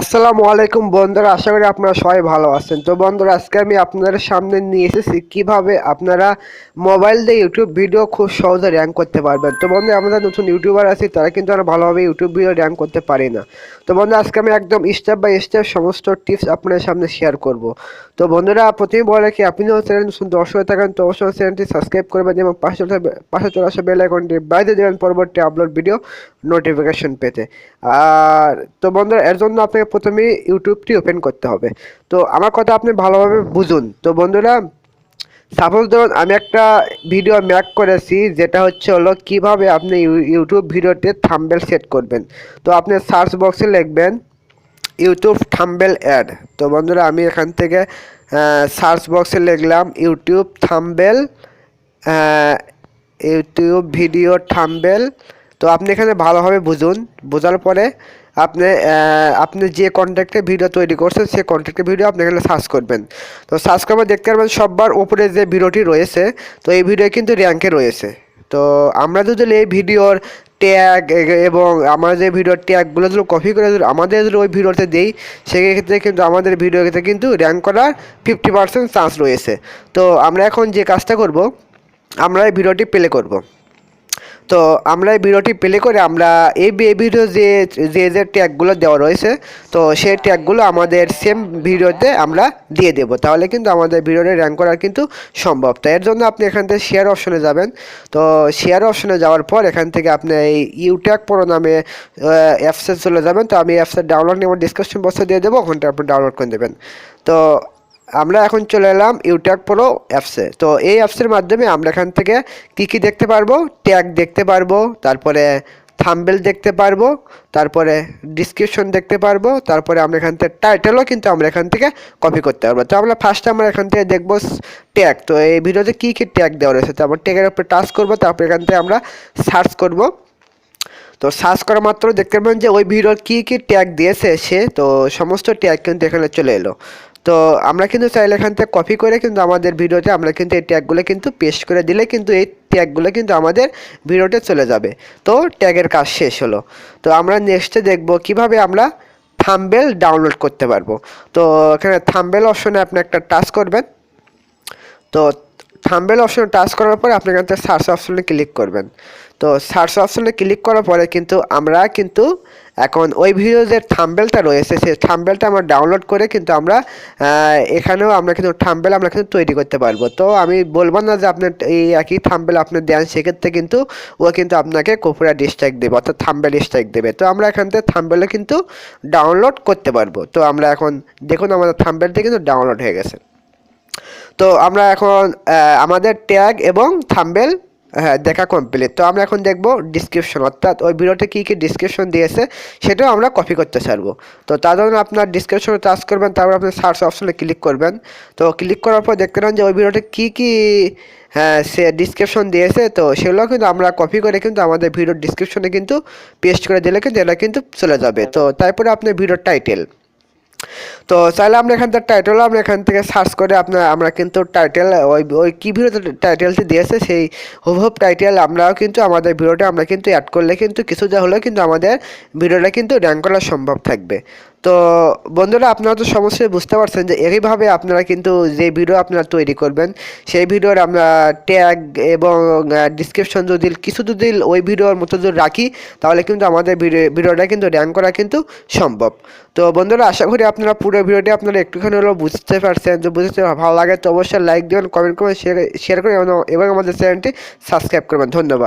আসসালামু আলাইকুম বন্ধুরা, আশা করি আপনারা সবাই ভালো আছেন। তো বন্ধুরা, আজকে আমি আপনাদের সামনে নিয়ে এসেছি কিভাবে আপনারা মোবাইল দিয়ে ইউটিউব ভিডিও খুব সহজে র্যাঙ্ক করতে পারবেন। তো বন্ধু, আমরা নতুন ইউটিউবার আছি, তারা কিন্তু আমরা ভালোভাবে ইউটিউব ভিডিও র্যাঙ্ক করতে পারি না। তো বন্ধু, আজকে আমি একদম স্টেপ বাই স্টেপ সমস্ত টিপস আপনাদের সামনে শেয়ার করব। তো বন্ধুরা, প্রথমেই বলে কি, আপনি যখন চ্যানেল নতুন দর্শক হয়ে থাকেন তো অবশ্যই চ্যানেলটি সাবস্ক্রাইব করবেন এবং পাশে চলে আসা বেল আইকনটি বাজিয়ে দেবেন পরবর্তী আপলোড ভিডিও নোটিফিকেশন পেতে। আর তো বন্ধুরা, এর জন্য আপনাকে প্রথমে ইউটিউবটি ওপেন করতে হবে। তো আমার কথা আপনি ভালোভাবে বুঝুন। তো বন্ধুরা, সাপোজ ধরুন আমি একটা ভিডিও মেক করেছি, যেটা হলো কিভাবে আপনি ইউটিউব ভিডিওতে থাম্বনেল সেট করবেন। তো আপনি সার্চ বক্সে লিখবেন ইউটিউব থাম্বনেল অ্যাড। তো বন্ধুরা, আমি এখান থেকে সার্চ বক্সে লিখলাম YouTube thumbnail, YouTube video thumbnail. তো আপনি এখানে ভালোভাবে বুঝুন। বোঝার পরে আপনি যে কন্টেন্টে ভিডিও তৈরি করছেন সেই কন্টেন্টের ভিডিও আপনি এখানে সার্চ করবেন। তো সার্চ করবে দেখতে পারবেন সবার উপরে যে ভিডিওটি রয়েছে, তো এই ভিডিও কিন্তু র্যাঙ্কে রয়েছে। তো আমরা যদি এই ভিডিওর ট্যাগ এবং আমরা যে ভিডিওর ট্যাগগুলো যদি কপি করে যদি আমাদের যদি ওই ভিডিওতে দিই, সেক্ষেত্রে কিন্তু আমাদের ভিডিওতে কিন্তু র্যাঙ্ক করার 50% চান্স রয়েছে। তো আমরা এখন যে কাজটা করব, আমরা এই ভিডিওটি প্লে করব। তো আমরা এই ভিডিওটি প্লে করে আমরা এই ভিডিও যে যে যে ট্যাগগুলো দেওয়া রয়েছে, তো সেই ট্যাগগুলো আমাদের সেম ভিডিওতে আমরা দিয়ে দেব। তাহলে কিন্তু আমাদের ভিডিওতে র্যাঙ্ক করা কিন্তু সম্ভব। তো এর জন্য আপনি এখান থেকে শেয়ার অপশনে যাবেন। তো শেয়ার অপশনে যাওয়ার পর এখান থেকে আপনি এই ইউট্যাগ প্রো নামে অ্যাপসে চলে যাবেন। তো আমি অ্যাপসের ডাউনলোড নিয়ে আমার ডিসক্রিপশন বক্সে দিয়ে দেবো, ওখানটা আপনি ডাউনলোড করে দেবেন। তো আমরা এখন চলে এলাম ইউট্যাগ প্রো অ্যাপসে। তো এই অ্যাপসের মাধ্যমে আমরা এখান থেকে কী দেখতে পারবো, ট্যাগ দেখতে পারবো, তারপরে থাম্বনেল দেখতে পারবো, তারপরে ডিসক্রিপশন দেখতে পারবো, তারপরে আমরা এখান থেকে টাইটেলও কিন্তু আমরা এখান থেকে কপি করতে পারবো। তো আমরা ফার্স্টে আমরা এখান থেকে দেখবো ট্যাগ। তো এই ভিডিওতে কী ট্যাগ দেওয়া রয়েছে, তো আমরা ট্যাগের উপরে টাচ করবো, তারপরে এখান থেকে আমরা সার্চ করব। তো সার্চ করা মাত্র দেখতে পাবেন যে ওই ভিডিওর কী ট্যাগ দিয়েছে সে, তো সমস্ত ট্যাগ কিন্তু এখানে চলে এলো। তো আমরা কিন্তু চাইলে এখান থেকে কপি করে কিন্তু আমাদের ভিডিওতে আমরা কিন্তু এই ট্যাগগুলো কিন্তু পেস্ট করে দিলে কিন্তু এই ট্যাগগুলো কিন্তু আমাদের ভিডিওতে চলে যাবে। তো ট্যাগের কাজ শেষ হলো। তো আমরা নেক্সটে দেখব কিভাবে আমরা থাম্বনেল ডাউনলোড করতে পারবো। তো এখানে থাম্বনেল অপশনে আপনি একটা টাচ করবেন। তো থাম্বনেল অপশনে টাচ করার পরে আপনি এখান থেকে সার্চ অপশনে ক্লিক করবেন। তো সার্চ অপশনে ক্লিক করার পরে কিন্তু আমরা কিন্তু এখন ওই ভিডিও যে থাম্বনেলটা রয়েছে সেই থাম্বনেলটা আমরা ডাউনলোড করে কিন্তু আমরা এখানেও আমরা কিন্তু থাম্বনেল আমরা কিন্তু তৈরি করতে পারবো। তো আমি বলবো না যে আপনার এই একই থাম্বনেল আপনি দেন, সেক্ষেত্রে কিন্তু ও কিন্তু আপনাকে কপিরাইট স্ট্রাইক দেবে, অর্থাৎ থাম্বনেল স্ট্রাইক দেবে। তো আমরা এখান থেকে থাম্বনেল কিন্তু ডাউনলোড করতে পারবো। তো আমরা এখন দেখুন আমাদের থাম্বনেলটা কিন্তু ডাউনলোড হয়ে গেছে। তো আমরা এখন আমাদের ট্যাগ এবং থাম্বনেল দেখা কমপ্লিট। তো আমরা এখন দেখব ডিসক্রিপশন, অর্থাৎ ওই ভিডিওতে কী ডিসক্রিপশন দিয়েছে সেটাও আমরা কপি করতে পারবো। তো তার জন্য আপনার ডিসক্রিপশনে টাচ করবেন, তারপর আপনি সার্চ অপশনে ক্লিক করবেন। তো ক্লিক করার পর দেখতে পান যে ওই ভিডিওতে কী সে ডিসক্রিপশন দিয়েছে, তো সেগুলো কিন্তু আমরা কপি করে কিন্তু আমাদের ভিডিওর ডিসক্রিপশনে কিন্তু পেস্ট করে দিলে কিন্তু এটা কিন্তু চলে যাবে। তো তারপরে আপনার ভিডিওর টাইটেল, তো চাইলে আমরা এখান থেকে টাইটেল আমরা এখান থেকে সার্চ করে আমরা কিন্তু টাইটেল ওই কী ভিডিওতে টাইটেলটি দিয়েছে সেই হুবহুব টাইটেল আমরাও কিন্তু আমাদের ভিডিওটা আমরা কিন্তু অ্যাড করলে কিন্তু কিছু যা হলেও কিন্তু আমাদের ভিডিওটা কিন্তু র্যাঙ্ক করা সম্ভব থাকবে। তো বন্ধুরা, আপনারা তো সমস্যায় বুঝতে পারছেন যে এইভাবে আপনারা কিন্তু যে ভিডিও আপনারা তৈরি করবেন সেই ভিডিওর আমরা ট্যাগ এবং ডিসক্রিপশন যদি ওই ভিডিওর মতো যদি রাখি, তাহলে কিন্তু আমাদের ভিডিওটা কিন্তু র্যাঙ্ক করা কিন্তু সম্ভব। তো বন্ধুরা, আশা করি আপনারা পুরো ভিডিওটি আপনারা একটুখানি হলেও বুঝতে পারছেন। যে বুঝতে ভালো লাগে তো অবশ্যই লাইক দেবেন, কমেন্ট করবেন, শেয়ার করবেন এবং আমাদের চ্যানেলটি সাবস্ক্রাইব করবেন। ধন্যবাদ।